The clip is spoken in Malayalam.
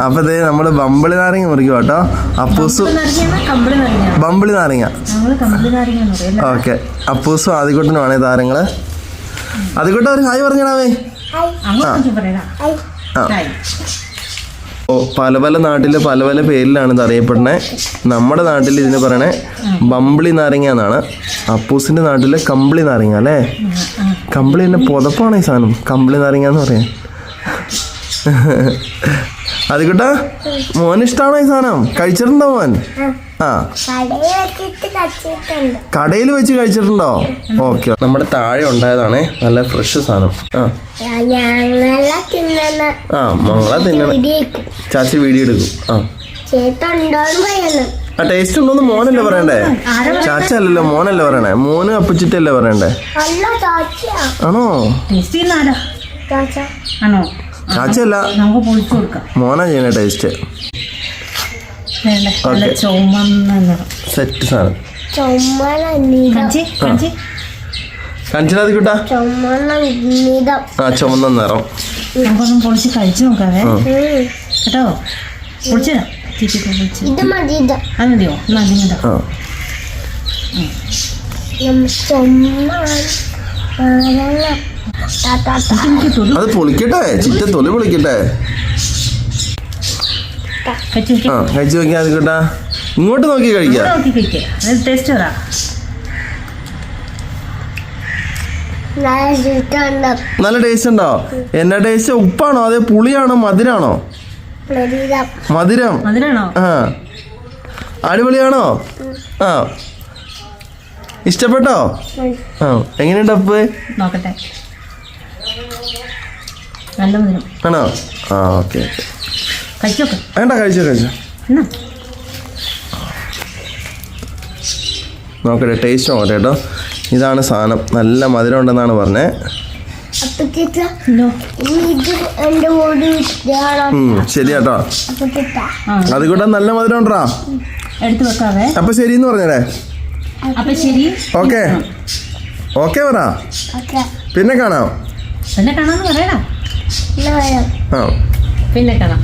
അപ്പൊ ദേ നമ്മള് ബമ്പിളി നാരങ്ങ മുറിക്കും കേട്ടോ. അപ്പൂസ് ബമ്പിളി നാരങ്ങ. ഓക്കെ, അപ്പൂസും ആദ്യക്കുട്ടനുമാണേ താരങ്ങള്. ആദ്യക്കുട്ടൻ ഒരു ഹായ് പറഞ്ഞാവേ. പല പല നാട്ടില് പല പല പേരിലാണ് ഇത് അറിയപ്പെടുന്നത്. നമ്മുടെ നാട്ടിൽ ഇതിന് പറയണേ ബമ്പിളി നാരങ്ങ എന്നാണ്. അപ്പൂസിന്റെ നാട്ടില് കമ്പിളി നാരങ്ങ അല്ലേ? കമ്പിളി തന്നെ പുതപ്പാണ് ഈ സാധനം, കമ്പിളി നാരങ്ങ എന്ന് പറയാൻ. അതിക്കോട്ടെ, മോന് ഇഷ്ടമാണോ ഈ സാധനം? കഴിച്ചിട്ടുണ്ടോ മോൻ? ആ, കടയിൽ വെച്ച് കഴിച്ചിട്ടുണ്ടോ? ഓക്കെ, നമ്മുടെ താഴെ ഉണ്ടായതാണേ, നല്ല ഫ്രഷ് സാധനം. ആ മങ്ങളെ തിന്നണം. ചാച്ചി വീഡിയോ എടുക്കും. ആ ടേസ്റ്റ് ഉണ്ടോന്ന് മോനല്ലേ പറയണ്ടേ? ചാച്ച അല്ലല്ലോ, മോനല്ലേ പറയണേ. മോന് അപ്പച്ചിട്ടല്ലേ പറയണ്ടേ? ആണോ? ചാച്ചല്ല, മോനാ ചെയ്യണേ ടേസ്റ്റ്. സെറ്റ് സാധനം കാണിച്ചാ. ആ ചുമന്ന നിറം. പൊളിച്ച് കഴിച്ചു നോക്കാവേ കേട്ടോ. പൊളിച്ചതാ അത് മതിയോ? അത് പൊളിക്കട്ടെ, ചിറ്റ തൊലി പൊളിക്കട്ടെ. ആ കഴിച്ചു നോക്കിയാ. അതിക്കോട്ടാ, ഇങ്ങോട്ട് നോക്കി കഴിക്കാം. നല്ല ടേസ്റ്റ് ഉണ്ടോ? എന്നാ ടേസ്റ്റ്? ഉപ്പാണോ അതേ പുളിയാണോ മധുരാണോ? മധുരം. ആ അടിപൊളിയാണോ? ആ ഇഷ്ടപ്പെട്ടോ? ആ എങ്ങനെയുണ്ട് അപ്പ്? നോക്കട്ടെ. നല്ല മധുരം ആണോ? ആ ഓക്കെ ഓക്കെ. വേണ്ട കഴിച്ചോ കഴിച്ചോ. നോക്കട്ടെ, ടേസ്റ്റ് നോക്കട്ടെ കേട്ടോ. ഇതാണ് സാധനം, നല്ല മധുരം ഉണ്ടെന്നാണ് പറഞ്ഞത്. ശരി കേട്ടോ. അതുകൂടെ നല്ല മധുരം ഉണ്ടോ? അപ്പൊ ശരിന്ന് പറഞ്ഞേ. ഓക്കെ ഓക്കെ പറ. പിന്നെ കാണാം. പിന്നെ കാണാന്ന് പറയടാ. ആ പിന്നെ കാണാം.